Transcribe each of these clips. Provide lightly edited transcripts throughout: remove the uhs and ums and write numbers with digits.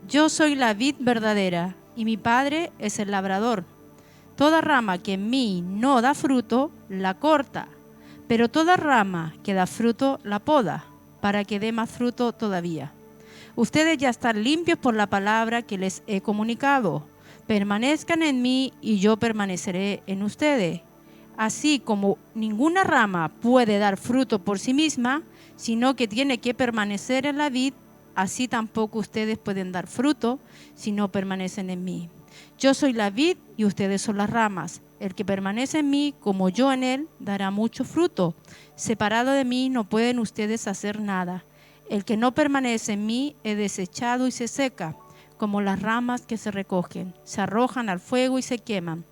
Yo soy la vid verdadera y mi Padre es el labrador. Toda rama que en mí no da fruto, la corta, pero toda rama que da fruto, la poda, para que dé más fruto todavía. Ustedes ya están limpios por la palabra que les he comunicado. Permanezcan en mí y yo permaneceré en ustedes. Así como ninguna rama puede dar fruto por sí misma, sino que tiene que permanecer en la vid, así tampoco ustedes pueden dar fruto si no permanecen en mí. Yo soy la vid y ustedes son las ramas. El que permanece en mí, como yo en él, dará mucho fruto. Separado de mí no pueden ustedes hacer nada. El que no permanece en mí es desechado y se seca, como las ramas que se recogen, se arrojan al fuego y se queman.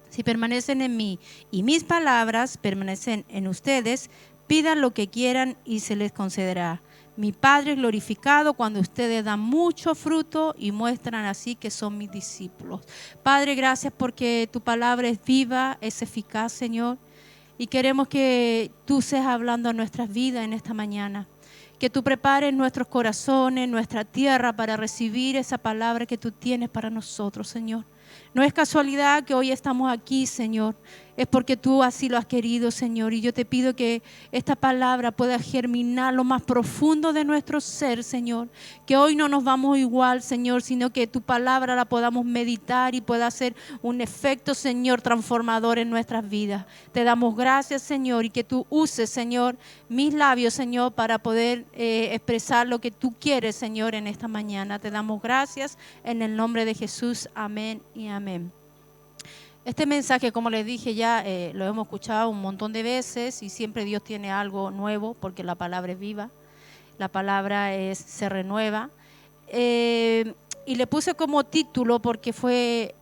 Si permanecen en mí y mis palabras permanecen en ustedes, pidan lo que quieran y se les concederá. Mi Padre es glorificado cuando ustedes dan mucho fruto y muestran así que son mis discípulos. Padre, gracias porque tu palabra es viva, es eficaz, Señor. Y queremos que tú seas hablando a nuestras vidas en esta mañana. Que tú prepares nuestros corazones, nuestra tierra para recibir esa palabra que tú tienes para nosotros, Señor. No es casualidad que hoy estamos aquí, Señor. Es porque tú así lo has querido, Señor. Y yo te pido que esta palabra pueda germinar lo más profundo de nuestro ser, Señor. Que hoy no nos vamos igual, Señor, sino que tu palabra la podamos meditar y pueda hacer un efecto, Señor, transformador en nuestras vidas. Te damos gracias, Señor, y que tú uses, Señor, mis labios, Señor, para poder expresar lo que tú quieres, Señor, en esta mañana. Te damos gracias en el nombre de Jesús. Amén y amén. Este mensaje, como les dije ya, lo hemos escuchado un montón de veces y siempre Dios tiene algo nuevo porque la palabra es viva, la palabra se renueva. Y le puse como título porque fue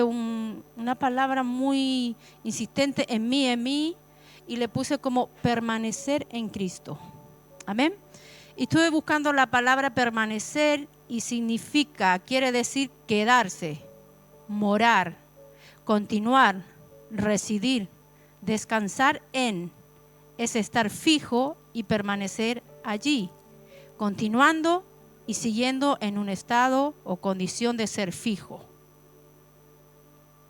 una palabra muy insistente en mí, y le puse como permanecer en Cristo. Amén. Y estuve buscando la palabra permanecer y quiere decir quedarse, morar, continuar, residir, descansar en, es estar fijo y permanecer allí, continuando y siguiendo en un estado o condición de ser fijo.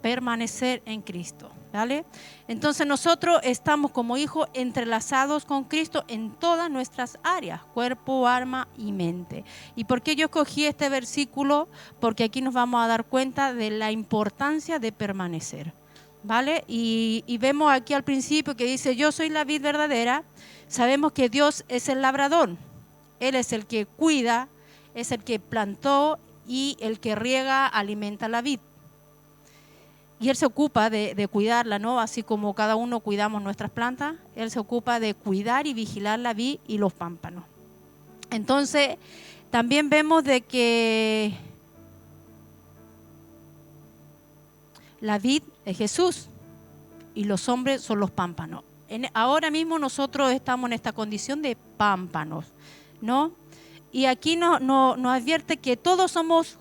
Permanecer en Cristo, ¿vale? Entonces nosotros estamos como hijos entrelazados con Cristo en todas nuestras áreas, cuerpo, alma y mente. ¿Y por qué yo escogí este versículo? Porque aquí nos vamos a dar cuenta de la importancia de permanecer, ¿vale? Y vemos aquí al principio que dice, yo soy la vid verdadera. Sabemos que Dios es el labrador. Él es el que cuida, es el que plantó y el que riega, alimenta la vid. Y Él se ocupa de cuidarla, ¿no? Así como cada uno cuidamos nuestras plantas, Él se ocupa de cuidar y vigilar la vid y los pámpanos. Entonces, también vemos de que la vid es Jesús y los hombres son los pámpanos. Ahora mismo nosotros estamos en esta condición de pámpanos, ¿no? Y aquí nos advierte que todos somos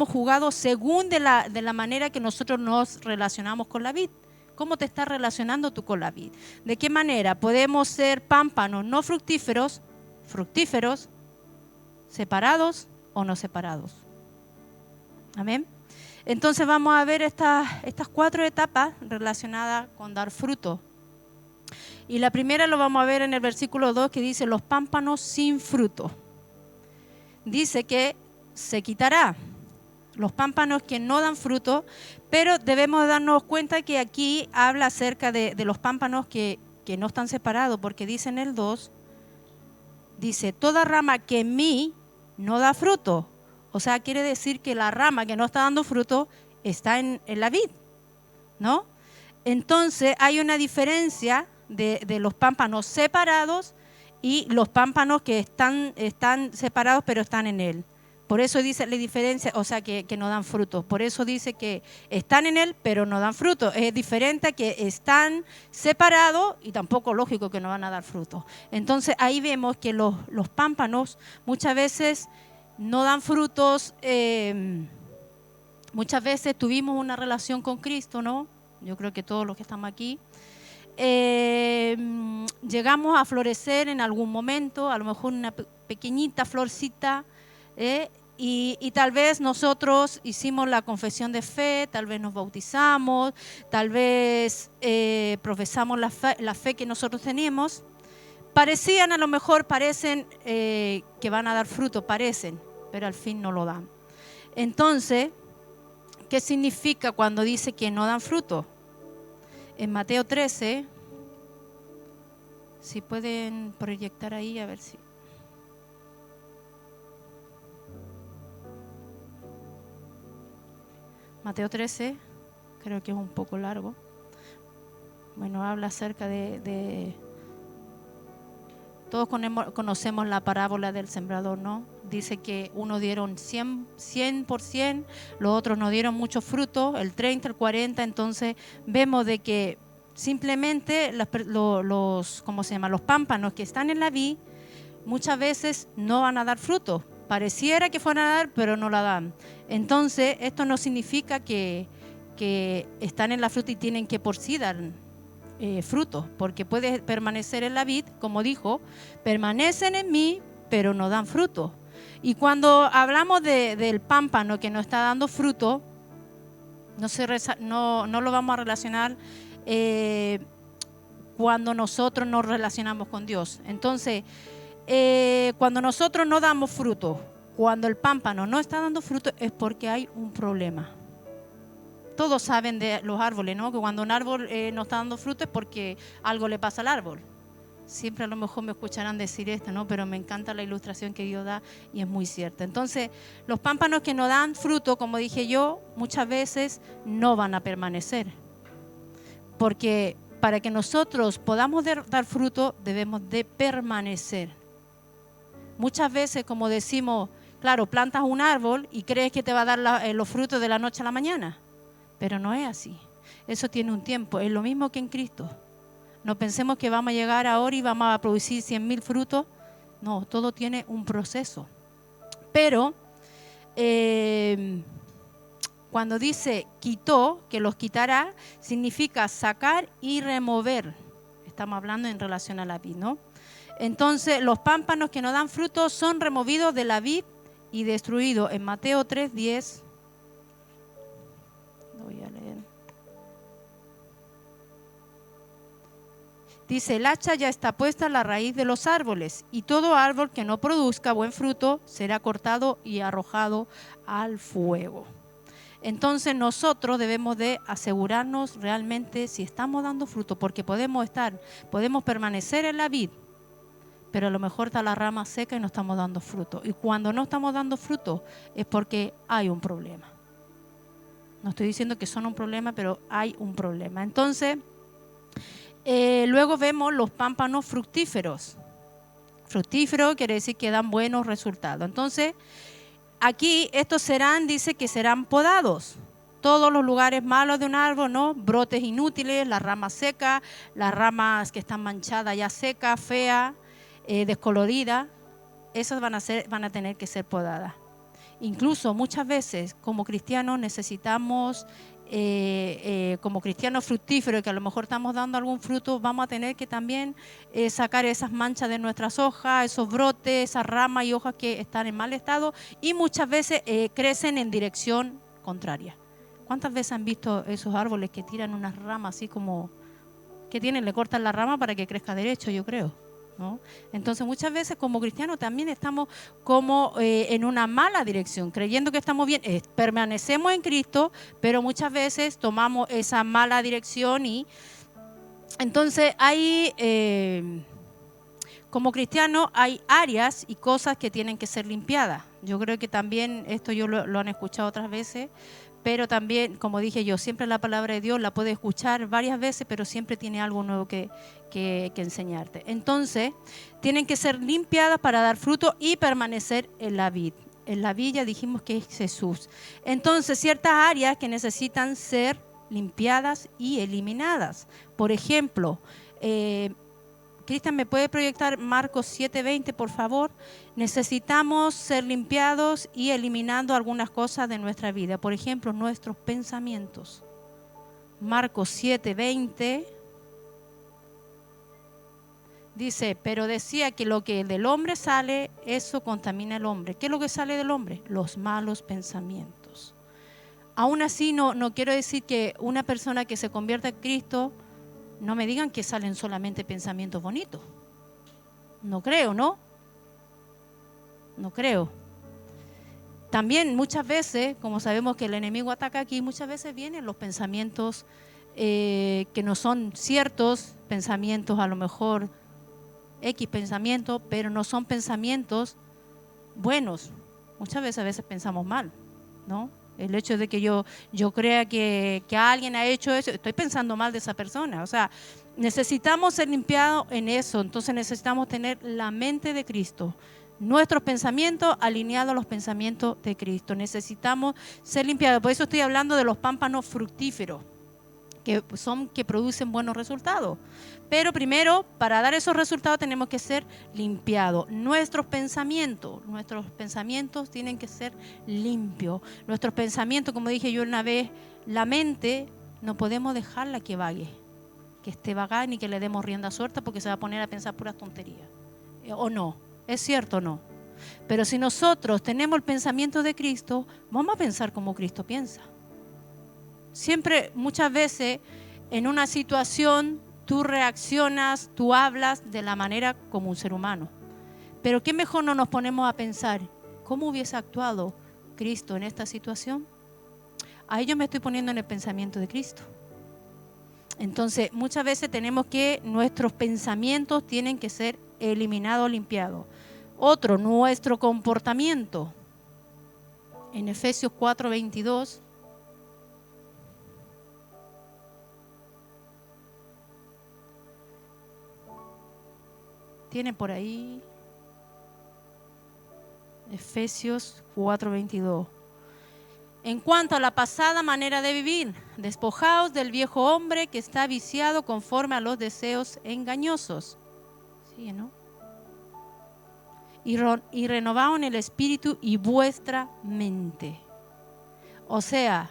jugados según de la manera que nosotros nos relacionamos con la vid. ¿Cómo te estás relacionando tú con la vid? ¿De qué manera podemos ser pámpanos no fructíferos, fructíferos, separados o no separados? Amén. Entonces vamos a ver estas 4 etapas relacionadas con dar fruto. Y la primera lo vamos a ver en el versículo 2, que dice los pámpanos sin fruto. Dice que se quitará los pámpanos que no dan fruto, pero debemos darnos cuenta que aquí habla acerca de los pámpanos que no están separados, porque dice en el 2, dice, toda rama que en mí no da fruto. O sea, quiere decir que la rama que no está dando fruto está en la vid, ¿no? Entonces hay una diferencia de los pámpanos separados y los pámpanos que están separados pero están en él. Por eso dice la diferencia, o sea, que no dan fruto. Por eso dice que están en él pero no dan fruto. Es diferente a que están separados y tampoco lógico que no van a dar fruto. Entonces ahí vemos que los pámpanos muchas veces no dan frutos. Muchas veces tuvimos una relación con Cristo, ¿no? Yo creo que todos los que estamos aquí. Llegamos a florecer en algún momento, a lo mejor una pequeñita florcita, Y tal vez nosotros hicimos la confesión de fe, tal vez nos bautizamos, tal vez profesamos la fe que nosotros teníamos. Parecían, a lo mejor parecen que van a dar fruto, parecen, pero al fin no lo dan. Entonces, ¿qué significa cuando dice que no dan fruto? En Mateo 13, si pueden proyectar ahí, a ver si... Mateo 13, creo que es un poco largo. Bueno, habla acerca de todos conocemos la parábola del sembrador, ¿no? Dice que unos dieron 100%, los otros no dieron mucho fruto, el 30, el 40, entonces vemos de que simplemente los pámpanos que están en la vid muchas veces no van a dar fruto. Pareciera que fueran a dar, pero no la dan. Entonces, esto no significa que están en la fruta y tienen que por sí dar fruto, porque puede permanecer en la vid, como dijo, permanecen en mí, pero no dan fruto. Y cuando hablamos del pámpano que no está dando fruto, no lo vamos a relacionar cuando nosotros nos relacionamos con Dios. Entonces, cuando nosotros no damos fruto, cuando el pámpano no está dando fruto, es porque hay un problema. Todos saben de los árboles, ¿no? Que cuando un árbol no está dando fruto es porque algo le pasa al árbol. Siempre a lo mejor me escucharán decir esto, ¿no? Pero me encanta la ilustración que Dios da y es muy cierta. Entonces, los pámpanos que no dan fruto, como dije yo, muchas veces no van a permanecer. Porque para que nosotros podamos dar fruto, debemos de permanecer. Muchas veces, como decimos, claro, plantas un árbol y crees que te va a dar los frutos de la noche a la mañana. Pero no es así. Eso tiene un tiempo. Es lo mismo que en Cristo. No pensemos que vamos a llegar ahora y vamos a producir 100.000 frutos. No, todo tiene un proceso. Pero cuando dice quitó, que los quitará, significa sacar y remover. Estamos hablando en relación a la vid, ¿no? Entonces, los pámpanos que no dan fruto son removidos de la vid y destruidos. En Mateo 3:10, lo voy a leer. Dice, el hacha ya está puesta a la raíz de los árboles, y todo árbol que no produzca buen fruto será cortado y arrojado al fuego. Entonces nosotros debemos de asegurarnos realmente si estamos dando fruto, porque podemos permanecer en la vid, pero a lo mejor está la rama seca y no estamos dando fruto. Y cuando no estamos dando fruto es porque hay un problema. No estoy diciendo que son un problema, pero hay un problema. Entonces, luego vemos los pámpanos fructíferos. Fructífero quiere decir que dan buenos resultados. Entonces, aquí estos dice que serán podados. Todos los lugares malos de un árbol, ¿no? Brotes inútiles, las ramas secas, las ramas que están manchadas ya secas, feas, descoloridas, esas van a tener que ser podadas. Incluso muchas veces como cristianos necesitamos, como cristianos fructíferos, que a lo mejor estamos dando algún fruto, vamos a tener que también sacar esas manchas de nuestras hojas, esos brotes, esas ramas y hojas que están en mal estado y muchas veces crecen en dirección contraria. ¿Cuántas veces han visto esos árboles que tiran unas ramas así como, le cortan la rama para que crezca derecho, yo creo, ¿no? Entonces muchas veces como cristianos también estamos como en una mala dirección, creyendo que estamos bien, permanecemos en Cristo, pero muchas veces tomamos esa mala dirección y entonces hay, como cristianos hay áreas y cosas que tienen que ser limpiadas. Yo creo que también esto yo lo han escuchado otras veces, pero también, como dije yo, siempre la palabra de Dios la puedes escuchar varias veces, pero siempre tiene algo nuevo que enseñarte. Entonces, tienen que ser limpiadas para dar fruto y permanecer en la vid. En la vid ya dijimos que es Jesús. Entonces, ciertas áreas que necesitan ser limpiadas y eliminadas. Por ejemplo, Cristian, ¿me puede proyectar Marcos 7:20, por favor? Necesitamos ser limpiados y eliminando algunas cosas de nuestra vida. Por ejemplo, nuestros pensamientos. Marcos 7:20 Dice, pero decía que lo que del hombre sale, eso contamina al hombre. ¿Qué es lo que sale del hombre? Los malos pensamientos. Aún así, no quiero decir que una persona que se convierta en Cristo, no me digan que salen solamente pensamientos bonitos. No creo, ¿no? No creo. También muchas veces, como sabemos que el enemigo ataca aquí, muchas veces vienen los pensamientos que no son ciertos, pensamientos a lo mejor X pensamientos, pero no son pensamientos buenos. Muchas veces pensamos mal, ¿no? El hecho de que yo crea que alguien ha hecho eso, estoy pensando mal de esa persona. O sea, necesitamos ser limpiados en eso. Entonces necesitamos tener la mente de Cristo, nuestros pensamientos alineados a los pensamientos de Cristo. Necesitamos ser limpiados. Por eso estoy hablando de los pámpanos fructíferos, que producen buenos resultados. Pero primero, para dar esos resultados tenemos que ser limpiados. Nuestros pensamientos tienen que ser limpios. Nuestros pensamientos, como dije yo una vez, la mente no podemos dejarla que vague, que esté vagada, ni que le demos rienda suelta, porque se va a poner a pensar puras tonterías. ¿O no? ¿Es cierto o no? Pero si nosotros tenemos el pensamiento de Cristo, vamos a pensar como Cristo piensa. Siempre, muchas veces, en una situación, tú reaccionas, tú hablas de la manera como un ser humano. Pero qué mejor no nos ponemos a pensar, ¿cómo hubiese actuado Cristo en esta situación? Ahí yo me estoy poniendo en el pensamiento de Cristo. Entonces, muchas veces tenemos que, nuestros pensamientos tienen que ser eliminados, limpiados. Otro, nuestro comportamiento. En Efesios 4:22. ¿Tiene por ahí? Efesios 4:22. En cuanto a la pasada manera de vivir, despojaos del viejo hombre que está viciado conforme a los deseos engañosos. ¿Sí, no? Y renovaos en el espíritu y vuestra mente. O sea,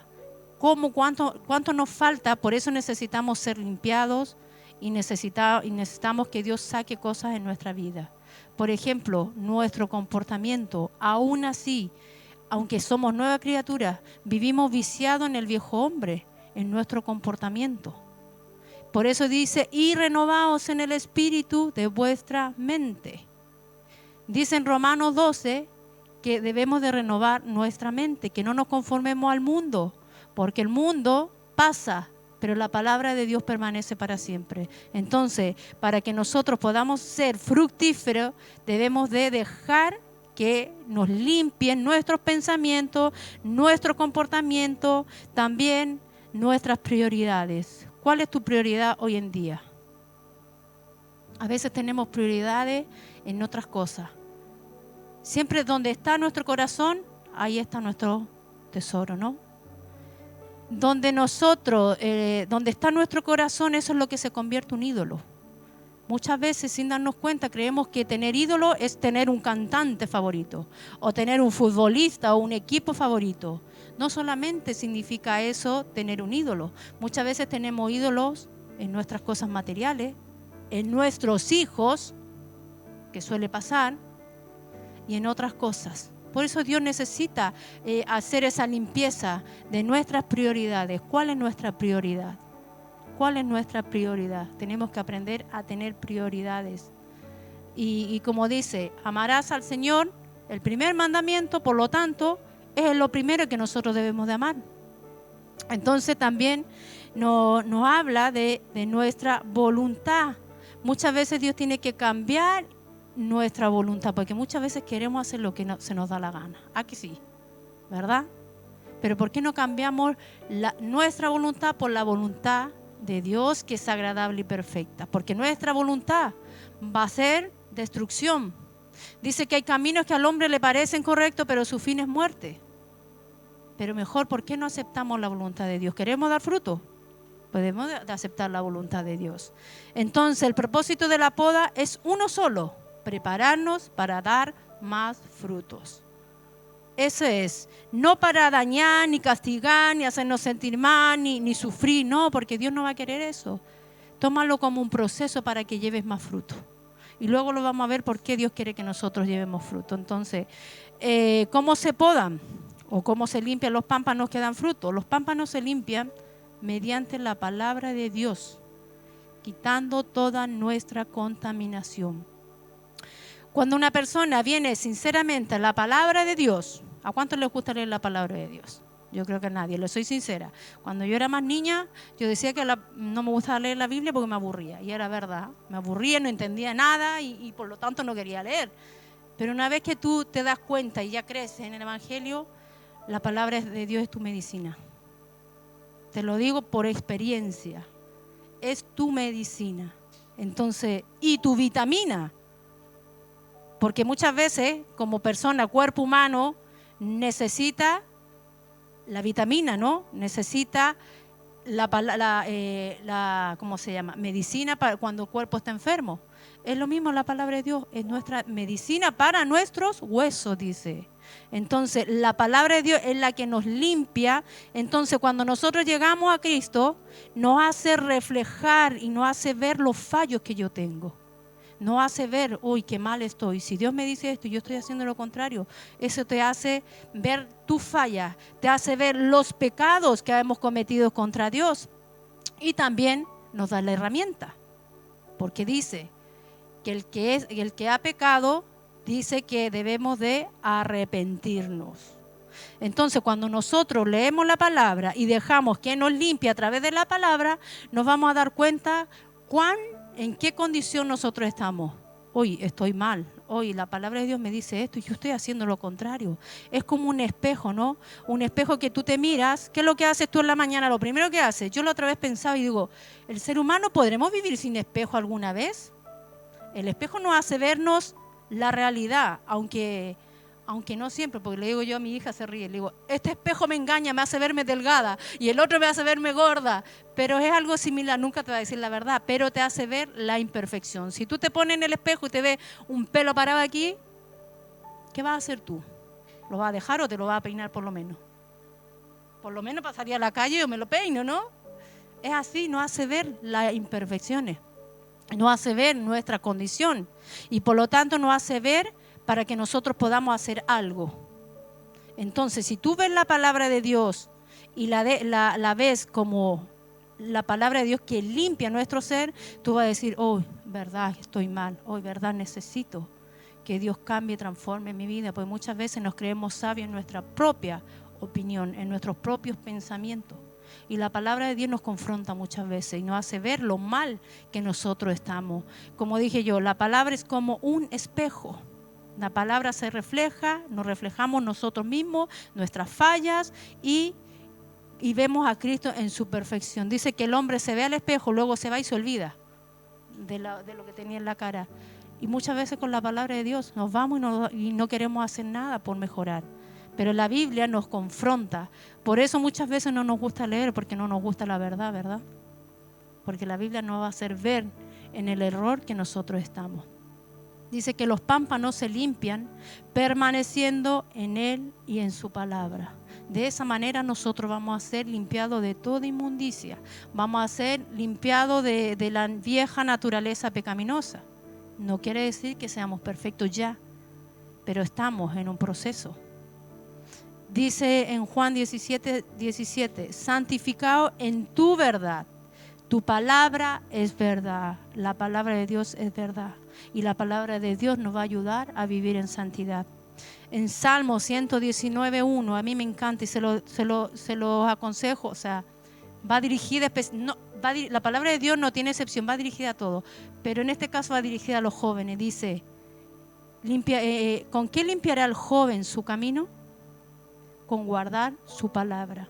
¿cuánto nos falta? Por eso necesitamos ser limpiados y necesitamos que Dios saque cosas en nuestra vida. Por ejemplo, nuestro comportamiento, aún así, aunque somos nuevas criaturas, vivimos viciados en el viejo hombre, en nuestro comportamiento. Por eso dice, y renovaos en el espíritu de vuestra mente. Dice en Romanos 12 que debemos de renovar nuestra mente, que no nos conformemos al mundo, porque el mundo pasa, pero la palabra de Dios permanece para siempre. Entonces, para que nosotros podamos ser fructíferos, debemos de dejar que nos limpien nuestros pensamientos, nuestro comportamiento, también nuestras prioridades. ¿Cuál es tu prioridad hoy en día? A veces tenemos prioridades en otras cosas. Siempre donde está nuestro corazón, ahí está nuestro tesoro, ¿no? Donde está nuestro corazón, eso es lo que se convierte en un ídolo. Muchas veces, sin darnos cuenta, creemos que tener ídolo es tener un cantante favorito, o tener un futbolista o un equipo favorito. No solamente significa eso tener un ídolo. Muchas veces tenemos ídolos en nuestras cosas materiales, en nuestros hijos, que suele pasar, y en otras cosas. Por eso Dios necesita hacer esa limpieza de nuestras prioridades. ¿Cuál es nuestra prioridad? ¿Cuál es nuestra prioridad? Tenemos que aprender a tener prioridades. Y como dice, amarás al Señor, el primer mandamiento, por lo tanto, es lo primero que nosotros debemos de amar. Entonces también nos habla de nuestra voluntad. Muchas veces Dios tiene que cambiar nuestra voluntad, porque muchas veces queremos hacer lo que se nos da la gana. Aquí sí, ¿verdad? Pero ¿por qué no cambiamos nuestra voluntad por la voluntad de Dios, que es agradable y perfecta? Porque nuestra voluntad va a ser destrucción. Dice que hay caminos que al hombre le parecen correctos, pero su fin es muerte. Pero mejor, ¿por qué no aceptamos la voluntad de Dios? ¿Queremos dar fruto? Podemos de aceptar la voluntad de Dios. Entonces, el propósito de la poda es uno solo: prepararnos para dar más frutos. Eso es, no para dañar, ni castigar, ni hacernos sentir mal, ni sufrir, no, porque Dios no va a querer eso. Tómalo como un proceso para que lleves más fruto. Y luego lo vamos a ver por qué Dios quiere que nosotros llevemos fruto. Entonces, ¿cómo se podan? ¿O cómo se limpian los pámpanos que dan fruto? Los pámpanos se limpian mediante la palabra de Dios, quitando toda nuestra contaminación. Cuando una persona viene sinceramente a la palabra de Dios, ¿a cuántos les gusta leer la palabra de Dios? Yo creo que a nadie, le soy sincera. Cuando yo era más niña, yo decía que no me gustaba leer la Biblia porque me aburría. Y era verdad, me aburría, no entendía nada y por lo tanto no quería leer. Pero una vez que tú te das cuenta y ya creces en el Evangelio, la palabra de Dios es tu medicina. Te lo digo por experiencia. Es tu medicina. Entonces, y tu vitamina. Porque muchas veces, como persona, cuerpo humano, necesita la vitamina, ¿no? Necesita ¿cómo se llama? Medicina para cuando el cuerpo está enfermo. Es lo mismo la palabra de Dios, es nuestra medicina para nuestros huesos, dice. Entonces, la palabra de Dios es la que nos limpia. Entonces, cuando nosotros llegamos a Cristo, nos hace reflejar y nos hace ver los fallos que yo tengo. No hace ver, uy, qué mal estoy. Si Dios me dice esto y yo estoy haciendo lo contrario, eso te hace ver tu falla, te hace ver los pecados que hemos cometido contra Dios. Y también nos da la herramienta, porque dice que el que ha pecado, dice que debemos de arrepentirnos. Entonces, cuando nosotros leemos la palabra y dejamos que nos limpie a través de la palabra, nos vamos a dar cuenta en qué condición nosotros estamos. Hoy estoy mal, hoy la palabra de Dios me dice esto y yo estoy haciendo lo contrario. Es como un espejo, ¿no? Un espejo que tú te miras. ¿Qué es lo que haces tú en la mañana? Lo primero que haces, yo la otra vez pensaba y digo, ¿el ser humano podremos vivir sin espejo alguna vez? El espejo nos hace vernos la realidad, aunque no siempre, porque le digo yo a mi hija, se ríe, le digo, este espejo me engaña, me hace verme delgada y el otro me hace verme gorda, pero es algo similar, nunca te va a decir la verdad, pero te hace ver la imperfección. Si tú te pones en el espejo y te ves un pelo parado aquí, ¿qué vas a hacer tú? ¿Lo vas a dejar o te lo vas a peinar por lo menos? Por lo menos pasaría a la calle y yo me lo peino, ¿no? Es así, nos hace ver las imperfecciones, nos hace ver nuestra condición y por lo tanto nos hace ver para que nosotros podamos hacer algo. Entonces, si tú ves la palabra de Dios y la ves como la palabra de Dios que limpia nuestro ser, tú vas a decir, oh, verdad, estoy mal, oh, verdad, necesito que Dios cambie y transforme mi vida, porque muchas veces nos creemos sabios en nuestra propia opinión, en nuestros propios pensamientos. Y la palabra de Dios nos confronta muchas veces y nos hace ver lo mal que nosotros estamos. Como dije yo, la palabra es como un espejo. La palabra se refleja, nos reflejamos nosotros mismos, nuestras fallas y vemos a Cristo en su perfección. Dice que el hombre se ve al espejo, luego se va y se olvida de lo que tenía en la cara. Y muchas veces con la palabra de Dios nos vamos y no queremos hacer nada por mejorar. Pero la Biblia nos confronta. Por eso muchas veces no nos gusta leer, porque no nos gusta la verdad, ¿verdad? Porque la Biblia nos va a hacer ver en el error que nosotros estamos. Dice que los pámpanos se limpian permaneciendo en Él y en su palabra. De esa manera nosotros vamos a ser limpiados de toda inmundicia. Vamos a ser limpiados de la vieja naturaleza pecaminosa. No quiere decir que seamos perfectos ya, pero estamos en un proceso. Dice en Juan 17, santificado en tu verdad. Tu palabra es verdad, la palabra de Dios es verdad y la palabra de Dios nos va a ayudar a vivir en santidad. En Salmo 119:1, a mí me encanta y se lo aconsejo, o sea, va dirigida, la palabra de Dios no tiene excepción, va dirigida a todo, pero en este caso va dirigida a los jóvenes. Dice, ¿con qué limpiará el joven su camino? Con guardar su palabra.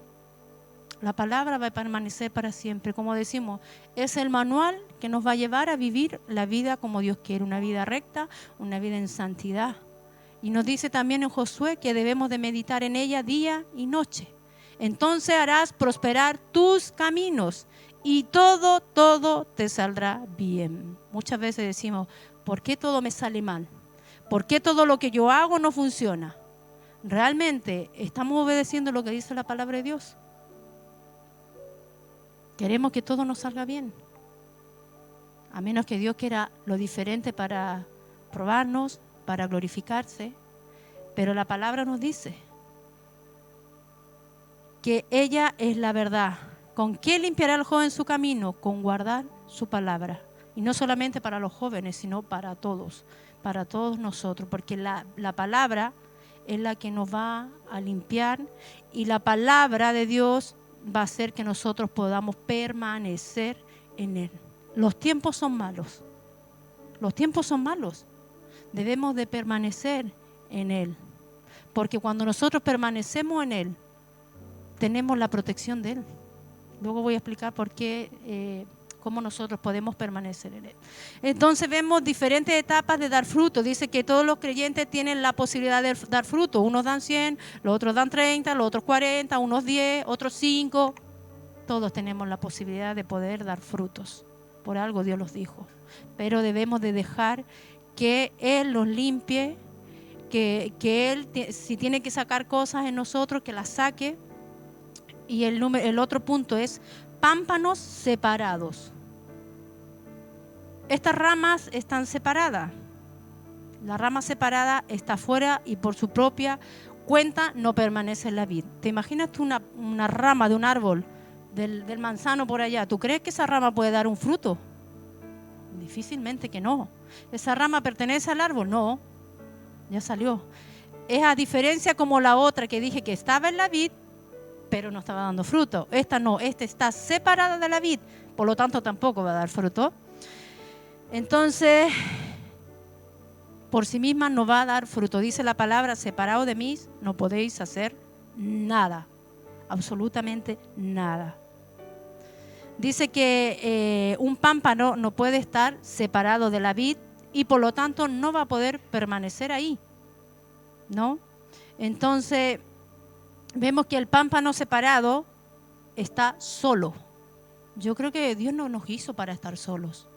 La palabra va a permanecer para siempre. Como decimos, es el manual que nos va a llevar a vivir la vida como Dios quiere, una vida recta, una vida en santidad. Y nos dice también en Josué que debemos de meditar en ella día y noche. Entonces harás prosperar tus caminos y todo te saldrá bien. Muchas veces decimos, ¿por qué todo me sale mal? ¿Por qué todo lo que yo hago no funciona? ¿Realmente estamos obedeciendo lo que dice la palabra de Dios? Queremos que todo nos salga bien. a menos que Dios quiera lo diferente para probarnos, para glorificarse. Pero la palabra nos dice que ella es la verdad. ¿Con qué limpiará el joven su camino? Con guardar su palabra. Y no solamente para los jóvenes, sino para todos nosotros, porque la palabra es la que nos va a limpiar, y la palabra de Dios va a hacer que nosotros podamos permanecer en Él. Los tiempos son malos. Los tiempos son malos. Debemos de permanecer en Él, porque cuando nosotros permanecemos en Él, tenemos la protección de Él. Luego voy a explicar por qué, cómo nosotros podemos permanecer en Él. Entonces vemos diferentes etapas de dar fruto. Dice que todos los creyentes tienen la posibilidad de dar fruto. Unos dan 100, los otros dan 30, los otros 40, unos 10, otros 5. Todos tenemos la posibilidad de poder dar frutos. Por algo Dios los dijo. Pero debemos de dejar que Él los limpie, que Él, si tiene que sacar cosas en nosotros, que las saque. Y el otro punto es pámpanos separados. Estas ramas están separadas. La rama separada está fuera y por su propia cuenta no permanece en la vid. ¿Te imaginas tú una rama de un árbol, del manzano por allá? ¿Tú crees que esa rama puede dar un fruto? Difícilmente que no. ¿Esa rama pertenece al árbol? No, ya salió. Es a diferencia como la otra que dije que estaba en la vid, pero no estaba dando fruto. Esta no, esta está separada de la vid, por lo tanto tampoco va a dar fruto. Entonces, por sí misma no va a dar fruto. Dice la palabra, separado de mí no podéis hacer nada, absolutamente nada. Dice que un pámpano no puede estar separado de la vid y por lo tanto no va a poder permanecer ahí, ¿no? Entonces, vemos que el pámpano separado está solo. Yo creo que Dios no nos hizo para estar solos.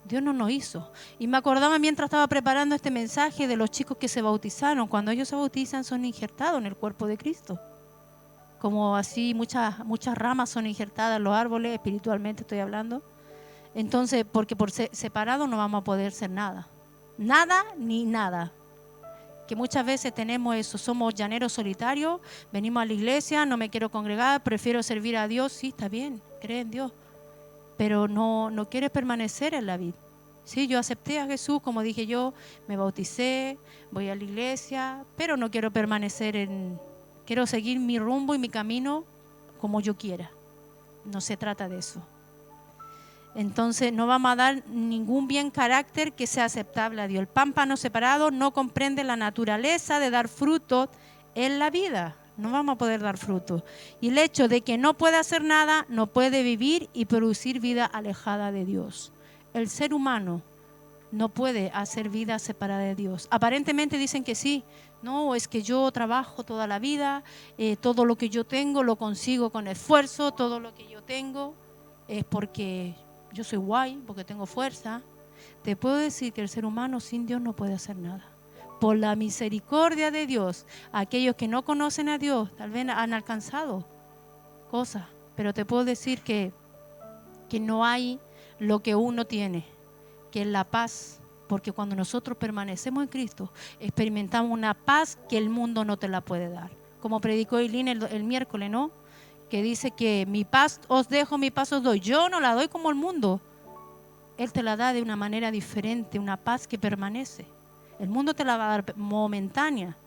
Dios no nos hizo. Y me acordaba mientras estaba preparando este mensaje de los chicos que se bautizaron. Cuando ellos se bautizan son injertados en el cuerpo de Cristo. Como así muchas ramas son injertadas en los árboles, espiritualmente estoy hablando. Entonces, porque por separado no vamos a poder ser nada. Nada ni nada. Que muchas veces tenemos eso, somos llaneros solitarios, venimos a la iglesia, no me quiero congregar, prefiero servir a Dios. Sí, está bien, cree en Dios, pero no quieres permanecer en la vida. Sí, yo acepté a Jesús, como dije yo, me bauticé, voy a la iglesia, pero no quiero permanecer quiero seguir mi rumbo y mi camino como yo quiera. No se trata de eso. Entonces no vamos a dar ningún bien carácter que sea aceptable a Dios. El pámpano separado no comprende la naturaleza de dar fruto en la vida. No vamos a poder dar fruto. Y el hecho de que no puede hacer nada, no puede vivir y producir vida alejada de Dios. El ser humano no puede hacer vida separada de Dios. Aparentemente dicen que sí. No, es que yo trabajo toda la vida, todo lo que yo tengo lo consigo con esfuerzo, todo lo que yo tengo es porque yo soy guay, porque tengo fuerza. Te puedo decir que el ser humano sin Dios no puede hacer nada. Por la misericordia de Dios, aquellos que no conocen a Dios tal vez han alcanzado cosas, pero te puedo decir que no hay lo que uno tiene, que es la paz, porque cuando nosotros permanecemos en Cristo, experimentamos una paz que el mundo no te la puede dar. Como predicó Eileen el miércoles, ¿no? Que dice que mi paz os dejo, mi paz os doy. Yo no la doy como el mundo. Él te la da de una manera diferente, una paz que permanece. El mundo te la va a dar momentánea,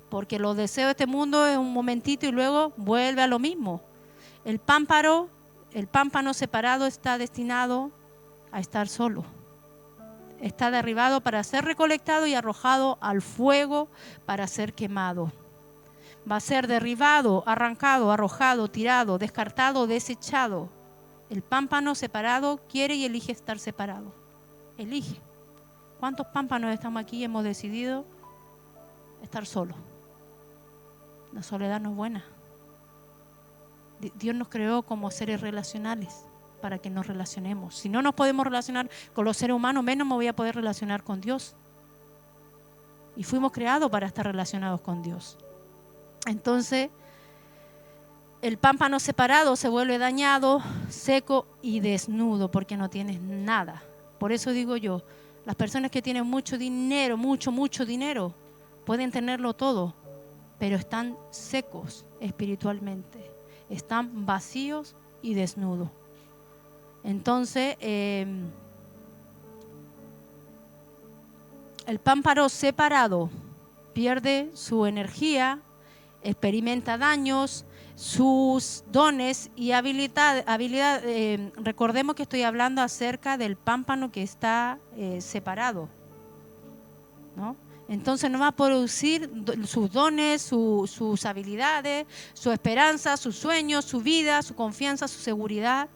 porque los deseos de este mundo es un momentito y luego vuelve a lo mismo. El pámpano separado está destinado a estar solo. Está derribado para ser recolectado y arrojado al fuego para ser quemado. Va a ser derribado, arrancado, arrojado, tirado, descartado, desechado. El pámpano separado quiere y elige estar separado. Elige. ¿Cuántos pámpanos estamos aquí y hemos decidido estar solos? La soledad no es buena. Dios nos creó como seres relacionales para que nos relacionemos. Si no nos podemos relacionar con los seres humanos, menos me voy a poder relacionar con Dios. Y fuimos creados para estar relacionados con Dios. Entonces, el pámpano separado se vuelve dañado, seco y desnudo porque no tienes nada. Por eso digo yo, las personas que tienen mucho dinero, mucho dinero, pueden tenerlo todo, pero están secos espiritualmente, están vacíos y desnudos. Entonces, el pámpano separado pierde su energía, experimenta daños, sus dones y habilidad. Recordemos que estoy hablando acerca del pámpano que está separado, ¿no? Entonces no va a producir sus dones, sus habilidades, su esperanza, sus sueños, su vida, su confianza, su seguridad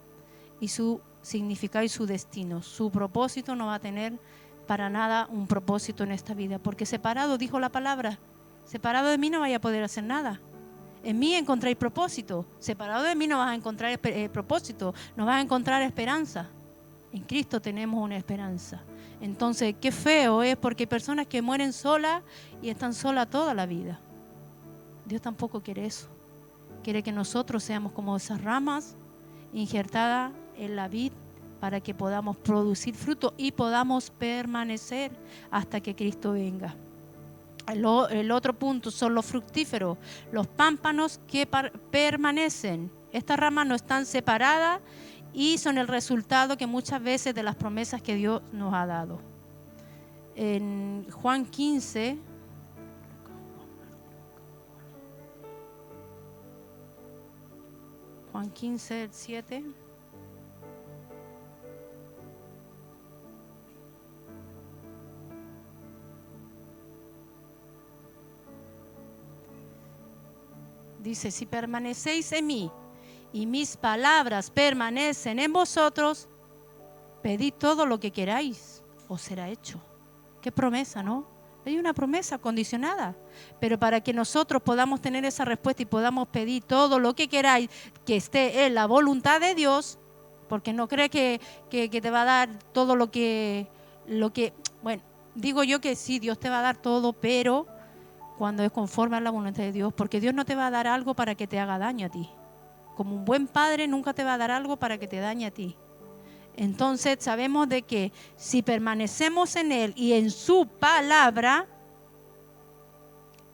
y su significado y su destino. Su propósito no va a tener para nada un propósito en esta vida, porque separado, dijo la palabra, separado de mí no vaya a poder hacer nada. En mí encontráis propósito, separado de mí no vas a encontrar propósito, no vas a encontrar esperanza. En Cristo tenemos una esperanza. Entonces, qué feo es porque hay personas que mueren solas y están solas toda la vida. Dios tampoco quiere eso. Quiere que nosotros seamos como esas ramas injertadas en la vid para que podamos producir fruto y podamos permanecer hasta que Cristo venga. El otro punto son los fructíferos, los pámpanos que permanecen. Estas ramas no están separadas y son el resultado que muchas veces de las promesas que Dios nos ha dado. En Juan 15, Juan 15, 7. Dice, si permanecéis en mí y mis palabras permanecen en vosotros, pedid todo lo que queráis, os será hecho. Qué promesa, ¿no? Hay una promesa condicionada, pero para que nosotros podamos tener esa respuesta y podamos pedir todo lo que queráis, que esté en la voluntad de Dios, porque no cree que te va a dar todo lo que, bueno, digo yo que sí, Dios te va a dar todo, pero cuando es conforme a la voluntad de Dios, porque Dios no te va a dar algo para que te haga daño a ti. Como un buen padre nunca te va a dar algo para que te dañe a ti. Entonces sabemos de que si permanecemos en Él y en su palabra,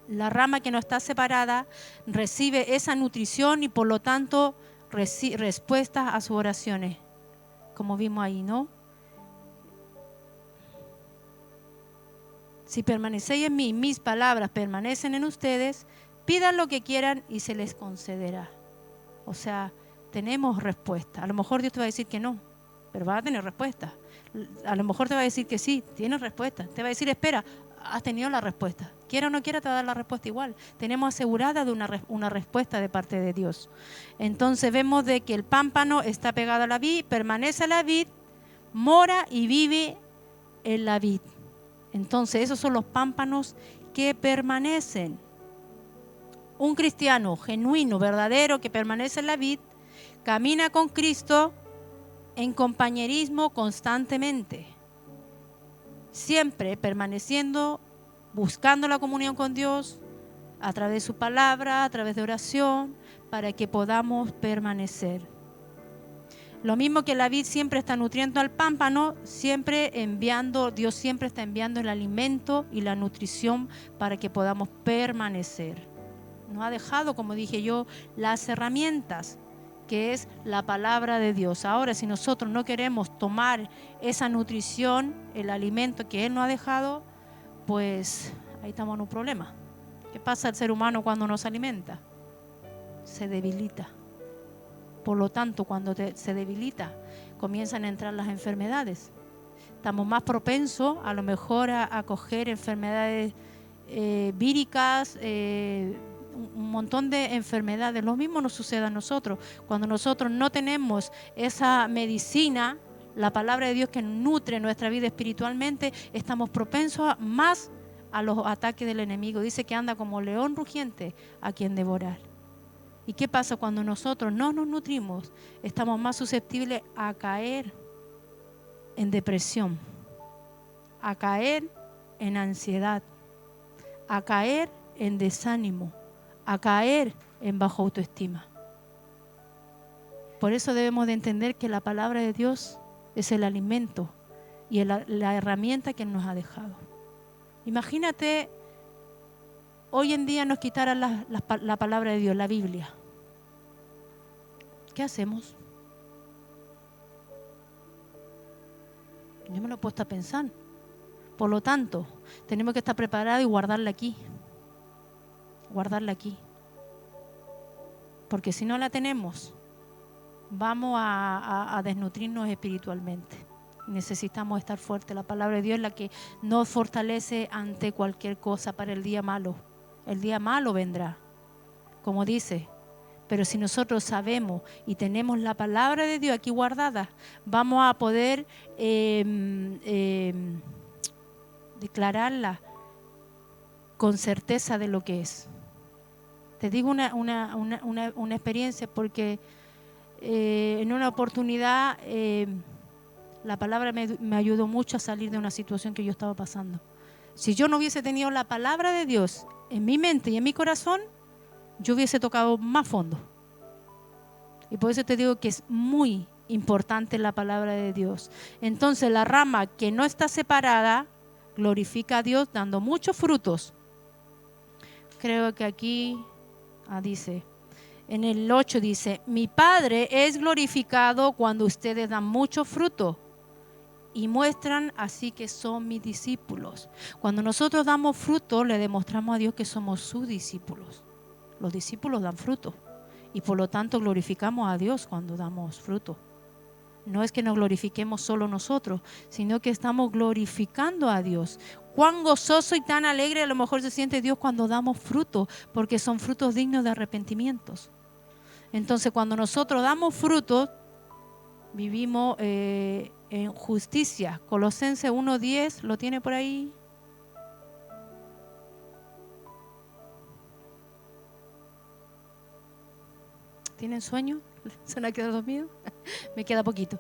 la rama que no está separada recibe esa nutrición y por lo tanto respuestas a sus oraciones, como vimos ahí, ¿no? Si permanecéis en mí, mis palabras permanecen en ustedes, pidan lo que quieran y se les concederá. O sea, tenemos respuesta. A lo mejor Dios te va a decir que no, pero vas a tener respuesta. A lo mejor te va a decir que sí, tienes respuesta. Te va a decir, espera, has tenido la respuesta. Quiera o no quiera, te va a dar la respuesta igual. Tenemos asegurada de una respuesta de parte de Dios. Entonces vemos de que el pámpano está pegado a la vid, permanece a la vid, mora y vive en la vid. Entonces esos son los pámpanos que permanecen. Un cristiano genuino, verdadero, que permanece en la vid, camina con Cristo en compañerismo constantemente, siempre permaneciendo, buscando la comunión con Dios a través de su palabra, a través de oración, para que podamos permanecer. Lo mismo que la vid siempre está nutriendo al pámpano, Dios siempre está enviando el alimento y la nutrición para que podamos permanecer. Nos ha dejado, como dije yo, las herramientas, que es la palabra de Dios. Ahora, si nosotros no queremos tomar esa nutrición, el alimento que Él nos ha dejado, pues ahí estamos en un problema. ¿Qué pasa al ser humano cuando no se alimenta? Se debilita. Por lo tanto, cuando se debilita, comienzan a entrar las enfermedades. Estamos más propensos a lo mejor a coger enfermedades víricas, un montón de enfermedades. Lo mismo nos sucede a nosotros. Cuando nosotros no tenemos esa medicina, la palabra de Dios que nutre nuestra vida espiritualmente, estamos propensos más a los ataques del enemigo. Dice que anda como león rugiente a quien devorar. ¿Y qué pasa cuando nosotros no nos nutrimos? Estamos más susceptibles a caer en depresión, a caer en ansiedad, a caer en desánimo, a caer en baja autoestima. Por eso debemos de entender que la palabra de Dios es el alimento y la herramienta que Él nos ha dejado. Imagínate, hoy en día nos quitaran la palabra de Dios, la Biblia. ¿Qué hacemos? Yo me lo he puesto a pensar. Por lo tanto, tenemos que estar preparados y guardarla aquí. Guardarla aquí. Porque si no la tenemos, vamos a desnutrirnos espiritualmente. Necesitamos estar fuertes. La palabra de Dios es la que nos fortalece ante cualquier cosa para el día malo. El día malo vendrá, como dice. Pero si nosotros sabemos y tenemos la palabra de Dios aquí guardada, vamos a poder declararla con certeza de lo que es. Te digo una experiencia porque en una oportunidad la palabra me ayudó mucho a salir de una situación que yo estaba pasando. Si yo no hubiese tenido la palabra de Dios en mi mente y en mi corazón, yo hubiese tocado más fondo. Y por eso te digo que es muy importante la palabra de Dios. Entonces la rama que no está separada glorifica a Dios dando muchos frutos. Creo que aquí dice, en el 8 dice, mi Padre es glorificado cuando ustedes dan mucho fruto y muestran así que son mis discípulos. Cuando nosotros damos fruto, le demostramos a Dios que somos sus discípulos. Los discípulos dan fruto y por lo tanto glorificamos a Dios cuando damos fruto. No es que nos glorifiquemos solo nosotros, sino que estamos glorificando a Dios. Cuán gozoso y tan alegre a lo mejor se siente Dios cuando damos fruto, porque son frutos dignos de arrepentimientos. Entonces, cuando nosotros damos frutos, vivimos en justicia. Colosenses 1:10, ¿lo tiene por ahí? ¿Tienen sueño? ¿Se han quedado dormidos? Me queda poquito.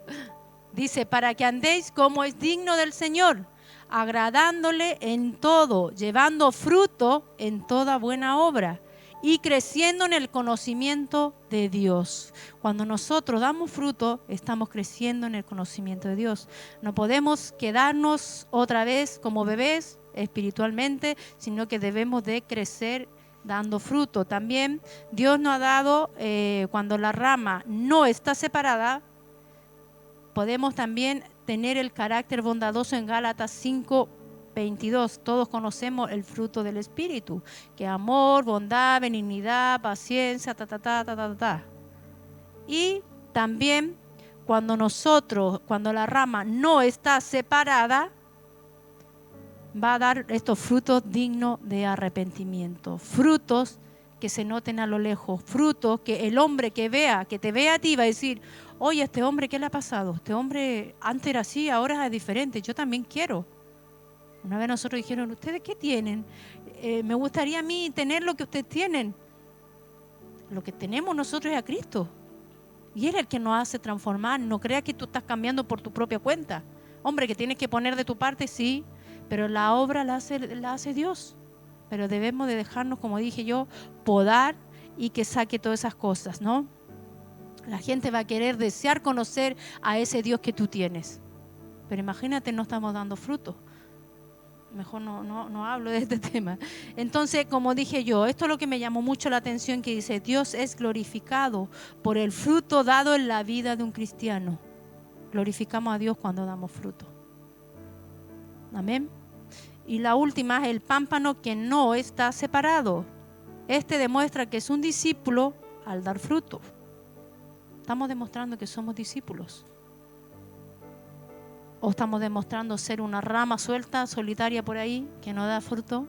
Dice, para que andéis como es digno del Señor, agradándole en todo, llevando fruto en toda buena obra y creciendo en el conocimiento de Dios. Cuando nosotros damos fruto, estamos creciendo en el conocimiento de Dios. No podemos quedarnos otra vez como bebés espiritualmente, sino que debemos de crecer dando fruto. También Dios nos ha dado, cuando la rama no está separada, podemos también tener el carácter bondadoso en Gálatas 5:22. Todos conocemos el fruto del Espíritu, que es amor, bondad, benignidad, paciencia, Y también cuando la rama no está separada, va a dar estos frutos dignos de arrepentimiento. Frutos que se noten a lo lejos. Frutos que el hombre que te vea a ti va a decir, oye, este hombre, ¿qué le ha pasado? Este hombre antes era así, ahora es diferente. Yo también quiero. Una vez nosotros dijeron, ¿ustedes qué tienen? Me gustaría a mí tener lo que ustedes tienen. Lo que tenemos nosotros es a Cristo. Y Él es el que nos hace transformar. No creas que tú estás cambiando por tu propia cuenta. Hombre, que tienes que poner de tu parte, sí, pero la obra la hace Dios. Pero debemos de dejarnos, como dije yo, podar y que saque todas esas cosas, ¿no? La gente va a querer desear conocer a ese Dios que tú tienes. Pero imagínate, no estamos dando fruto. Mejor no hablo de este tema. Entonces, como dije yo, esto es lo que me llamó mucho la atención, que dice, Dios es glorificado por el fruto dado en la vida de un cristiano. Glorificamos a Dios cuando damos fruto. Amén. Y la última es el pámpano que no está separado. Este demuestra que es un discípulo al dar fruto. Estamos demostrando que somos discípulos. ¿O estamos demostrando ser una rama suelta, solitaria por ahí, que no da fruto,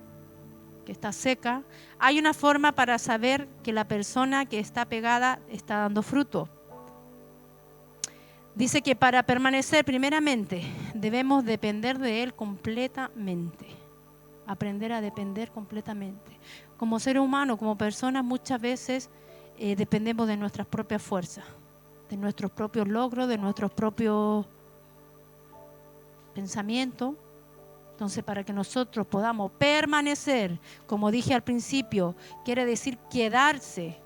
que está seca? Hay una forma para saber que la persona que está pegada está dando fruto. Dice que para permanecer, primeramente, debemos depender de Él completamente. Aprender a depender completamente. Como ser humano, como personas, muchas veces dependemos de nuestras propias fuerzas, de nuestros propios logros, de nuestros propios pensamientos. Entonces, para que nosotros podamos permanecer, como dije al principio, quiere decir quedarse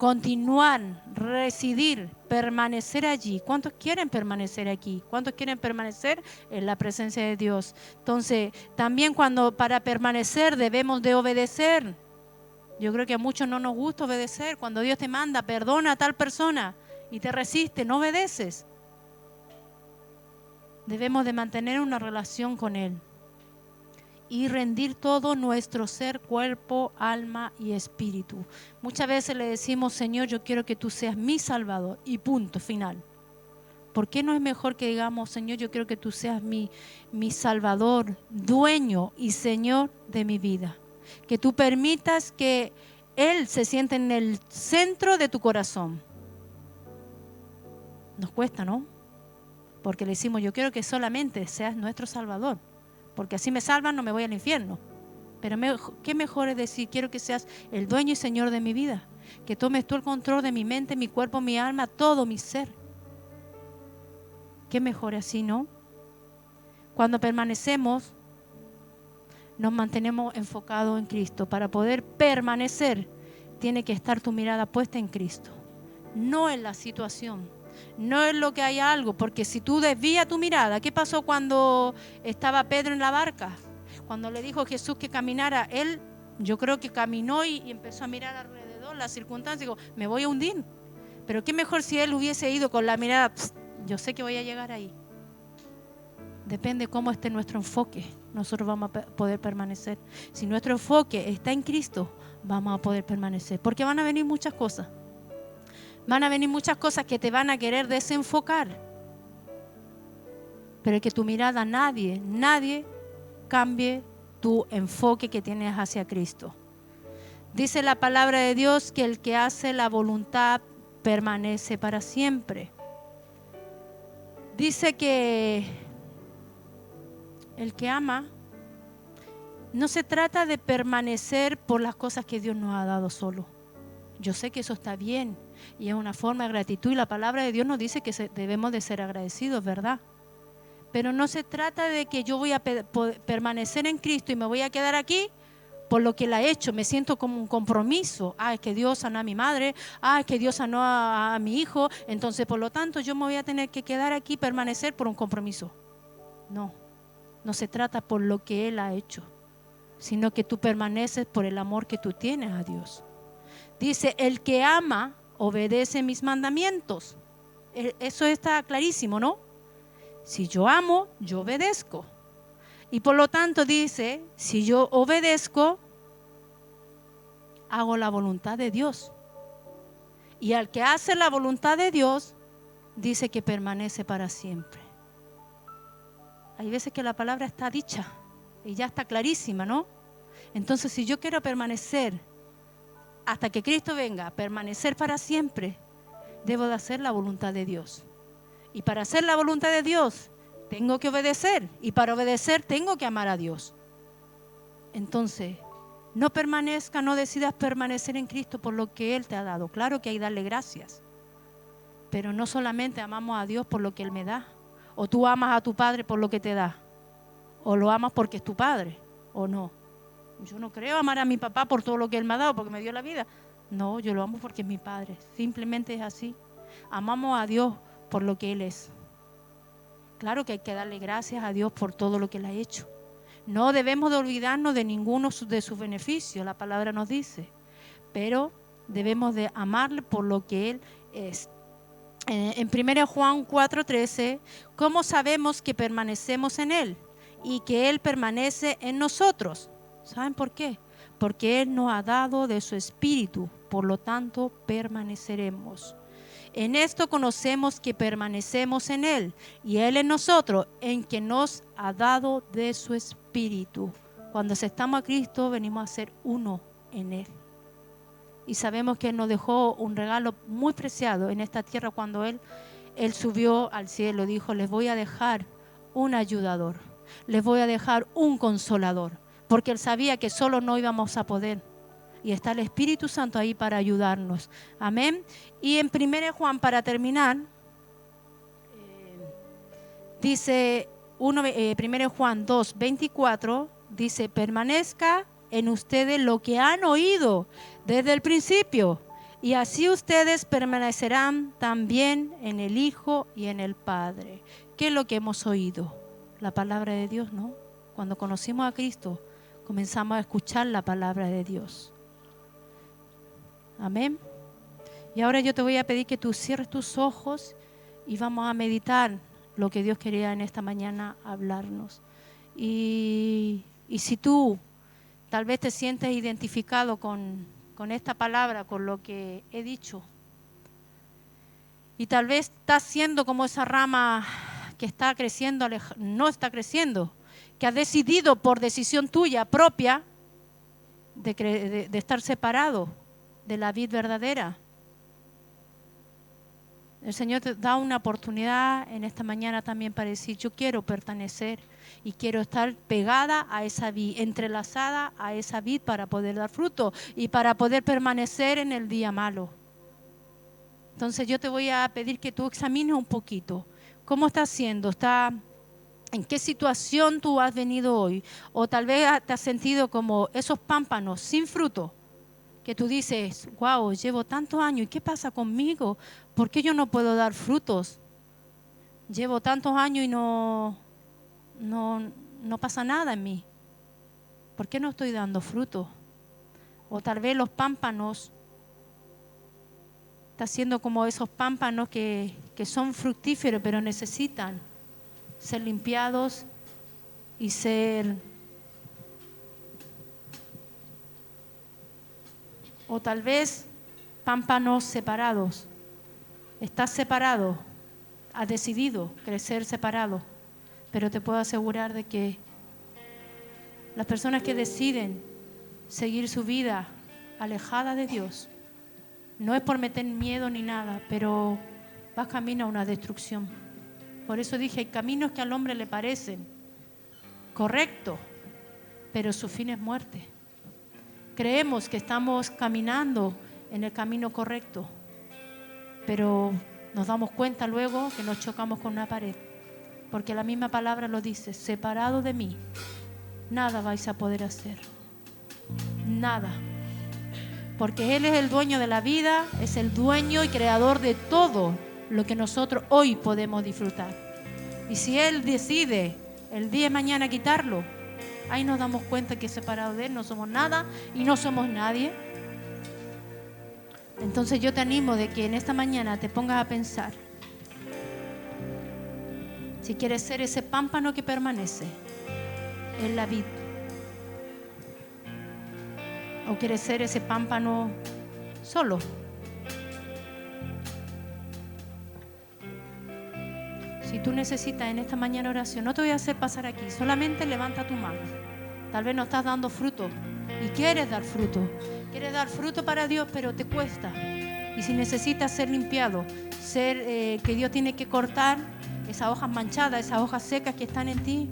continuar, residir, permanecer allí. ¿Cuántos quieren permanecer aquí? ¿Cuántos quieren permanecer en la presencia de Dios? Entonces, también para permanecer debemos de obedecer. Yo creo que a muchos no nos gusta obedecer. Cuando Dios te manda, perdona a tal persona y te resiste, no obedeces. Debemos de mantener una relación con Él y rendir todo nuestro ser, cuerpo, alma y espíritu. Muchas veces le decimos, Señor, yo quiero que tú seas mi Salvador y punto final. ¿Por qué no es mejor que digamos, Señor, yo quiero que tú seas mi Salvador, dueño y Señor de mi vida? Que tú permitas que Él se siente en el centro de tu corazón. Nos cuesta, ¿no? Porque le decimos, yo quiero que solamente seas nuestro Salvador. Porque así me salvan, no me voy al infierno. Pero qué mejor es decir, quiero que seas el dueño y Señor de mi vida. Que tomes tú el control de mi mente, mi cuerpo, mi alma, todo mi ser. Qué mejor así, ¿no? Cuando permanecemos, nos mantenemos enfocados en Cristo. Para poder permanecer, tiene que estar tu mirada puesta en Cristo. No en la situación, no en lo que hay algo, porque si tú desvías tu mirada, ¿qué pasó cuando estaba Pedro en la barca? Cuando le dijo Jesús que caminara, él, yo creo que caminó y empezó a mirar alrededor las circunstancias, digo, me voy a hundir. Pero qué mejor si él hubiese ido con la mirada, yo sé que voy a llegar ahí. Depende cómo esté nuestro enfoque, nosotros vamos a poder permanecer. Si nuestro enfoque está en Cristo, vamos a poder permanecer, porque van a venir muchas cosas. Van a venir muchas cosas que te van a querer desenfocar. Pero que tu mirada, nadie cambie tu enfoque que tienes hacia Cristo. Dice la palabra de Dios que el que hace la voluntad permanece para siempre. Dice que el que ama, no se trata de permanecer por las cosas que Dios nos ha dado solo. Yo sé que eso está bien y es una forma de gratitud y la palabra de Dios nos dice que debemos de ser agradecidos, ¿verdad? Pero no se trata de que yo voy a permanecer en Cristo y me voy a quedar aquí por lo que Él ha hecho. Me siento como un compromiso. Es que Dios sanó a mi madre. Es que Dios sanó a mi hijo. Entonces, por lo tanto, yo me voy a tener que quedar aquí, permanecer por un compromiso. No se trata por lo que Él ha hecho, sino que tú permaneces por el amor que tú tienes a Dios. Dice, el que ama, obedece mis mandamientos. Eso está clarísimo, ¿no? Si yo amo, yo obedezco. Y por lo tanto dice, si yo obedezco, hago la voluntad de Dios. Y al que hace la voluntad de Dios, dice que permanece para siempre. Hay veces que la palabra está dicha y ya está clarísima, ¿no? Entonces, si yo quiero permanecer hasta que Cristo venga, permanecer para siempre, debo de hacer la voluntad de Dios. Y para hacer la voluntad de Dios, tengo que obedecer. Y para obedecer, tengo que amar a Dios. Entonces, no decidas permanecer en Cristo por lo que Él te ha dado. Claro que hay que darle gracias. Pero no solamente amamos a Dios por lo que Él me da. O tú amas a tu padre por lo que te da. O lo amas porque es tu padre. O no. Yo no creo amar a mi papá por todo lo que Él me ha dado, porque me dio la vida. No, yo lo amo porque es mi padre. Simplemente es así. Amamos a Dios por lo que Él es. Claro que hay que darle gracias a Dios por todo lo que Él ha hecho. No debemos de olvidarnos de ninguno de sus beneficios, la palabra nos dice. Pero debemos de amarle por lo que Él es. En 1 Juan 4:13, ¿cómo sabemos que permanecemos en Él y que Él permanece en nosotros? ¿Saben por qué? Porque Él nos ha dado de su Espíritu, por lo tanto permaneceremos. En esto conocemos que permanecemos en Él y Él en nosotros, en que nos ha dado de su Espíritu. Cuando aceptamos a Cristo, venimos a ser uno en Él. Y sabemos que Él nos dejó un regalo muy preciado en esta tierra cuando Él subió al cielo. Dijo, les voy a dejar un ayudador, les voy a dejar un consolador, porque Él sabía que solo no íbamos a poder. Y está el Espíritu Santo ahí para ayudarnos. Amén. Y en 1 Juan, para terminar, dice 1 Juan 2:24, dice, permanezca en ustedes lo que han oído desde el principio. y así ustedes permanecerán también en el Hijo y en el Padre. ¿Qué es lo que hemos oído? La palabra de Dios, ¿no? Cuando conocimos a Cristo, comenzamos a escuchar la palabra de Dios. Amén. Y ahora yo te voy a pedir que tú cierres tus ojos y vamos a meditar lo que Dios quería en esta mañana hablarnos. Y si tú tal vez te sientes identificado con esta palabra, con lo que he dicho, y tal vez estás siendo como esa rama que está creciendo, no está creciendo, que ha decidido por decisión tuya propia de estar separado de la vid verdadera. El Señor te da una oportunidad en esta mañana también para decir, yo quiero pertenecer y quiero estar pegada a esa vid, entrelazada a esa vid para poder dar fruto y para poder permanecer en el día malo. Entonces yo te voy a pedir que tú examines un poquito cómo estás haciendo, en qué situación tú has venido hoy, o tal vez te has sentido como esos pámpanos sin fruto, que tú dices, wow, llevo tantos años, ¿y qué pasa conmigo? ¿Por qué yo no puedo dar frutos? Llevo tantos años y no pasa nada en mí. ¿Por qué no estoy dando fruto? O tal vez los pámpanos, está siendo como esos pámpanos que son fructíferos, pero necesitan ser limpiados y ser... O tal vez pámpanos separados. Estás separado, has decidido crecer separado, pero te puedo asegurar de que las personas que deciden seguir su vida alejada de Dios, no es por meter miedo ni nada, pero vas camino a una destrucción. Por eso dije, hay caminos que al hombre le parecen correctos, pero su fin es muerte. Creemos que estamos caminando en el camino correcto, pero nos damos cuenta luego que nos chocamos con una pared, porque la misma palabra lo dice, separado de mí, nada vais a poder hacer, nada, porque Él es el dueño de la vida, es el dueño y creador de todo lo que nosotros hoy podemos disfrutar. Y si Él decide el día de mañana quitarlo, ahí nos damos cuenta que separados de Él no somos nada y no somos nadie. Entonces yo te animo de que en esta mañana te pongas a pensar si quieres ser ese pámpano que permanece en la vid, o quieres ser ese pámpano solo. Si tú necesitas en esta mañana oración, no te voy a hacer pasar aquí, solamente levanta tu mano. Tal vez no estás dando fruto y quieres dar fruto para Dios, pero te cuesta. Y si necesitas ser limpiado, que Dios tiene que cortar esas hojas manchadas, esas hojas secas que están en ti,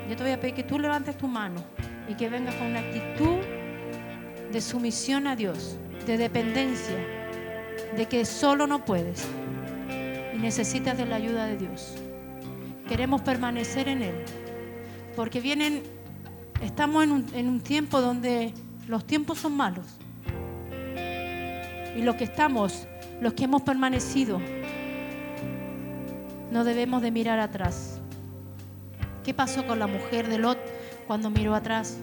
yo te voy a pedir que tú levantes tu mano y que vengas con una actitud de sumisión a Dios, de dependencia, de que solo no puedes y necesitas de la ayuda de Dios. Queremos permanecer en Él, porque estamos en un tiempo donde los tiempos son malos. Y los que hemos permanecido, no debemos de mirar atrás. ¿Qué pasó con la mujer de Lot cuando miró atrás?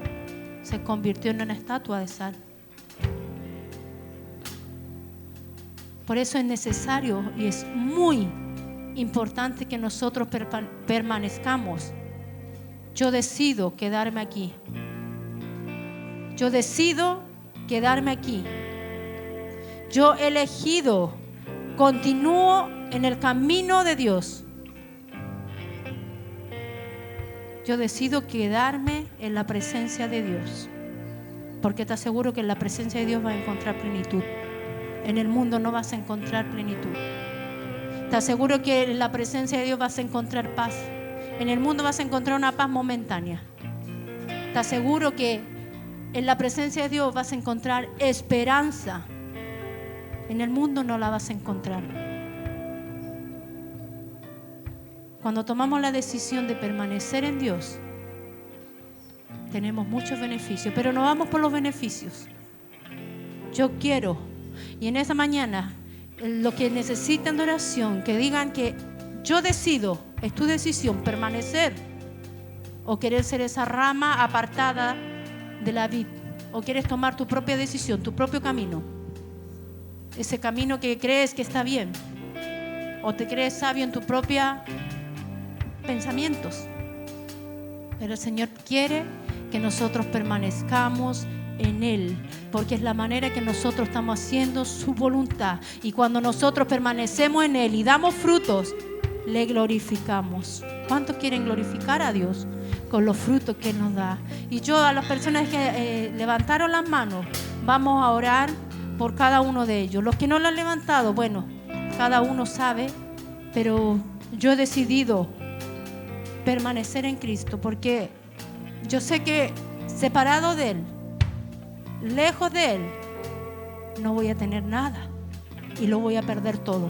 Se convirtió en una estatua de sal. Por eso es necesario y es muy importante que nosotros permanezcamos. Yo decido quedarme aquí. Yo decido quedarme aquí. Yo he elegido, continúo en el camino de Dios. Yo decido quedarme en la presencia de Dios, porque te aseguro que en la presencia de Dios vas a encontrar plenitud. En el mundo no vas a encontrar plenitud. Te aseguro que en la presencia de Dios vas a encontrar paz. En el mundo vas a encontrar una paz momentánea. Te aseguro que en la presencia de Dios vas a encontrar esperanza. En el mundo no la vas a encontrar. Cuando tomamos la decisión de permanecer en Dios, tenemos muchos beneficios, pero no vamos por los beneficios. Yo quiero Y en esa mañana, lo que necesitan de oración, que digan que yo decido, es tu decisión, permanecer o querer ser esa rama apartada de la vid, o quieres tomar tu propia decisión, tu propio camino, ese camino que crees que está bien, o te crees sabio en tus propios pensamientos. Pero el Señor quiere que nosotros permanezcamos en Él, porque es la manera que nosotros estamos haciendo su voluntad. Y cuando nosotros permanecemos en Él y damos frutos, le glorificamos. ¿Cuántos quieren glorificar a Dios? Con los frutos que Él nos da. Y yo, a las personas que levantaron las manos, vamos a orar por cada uno de ellos. Los que no lo han levantado, bueno, cada uno sabe, pero yo he decidido permanecer en Cristo, porque yo sé que separado de Él, lejos de Él, no voy a tener nada y lo voy a perder todo.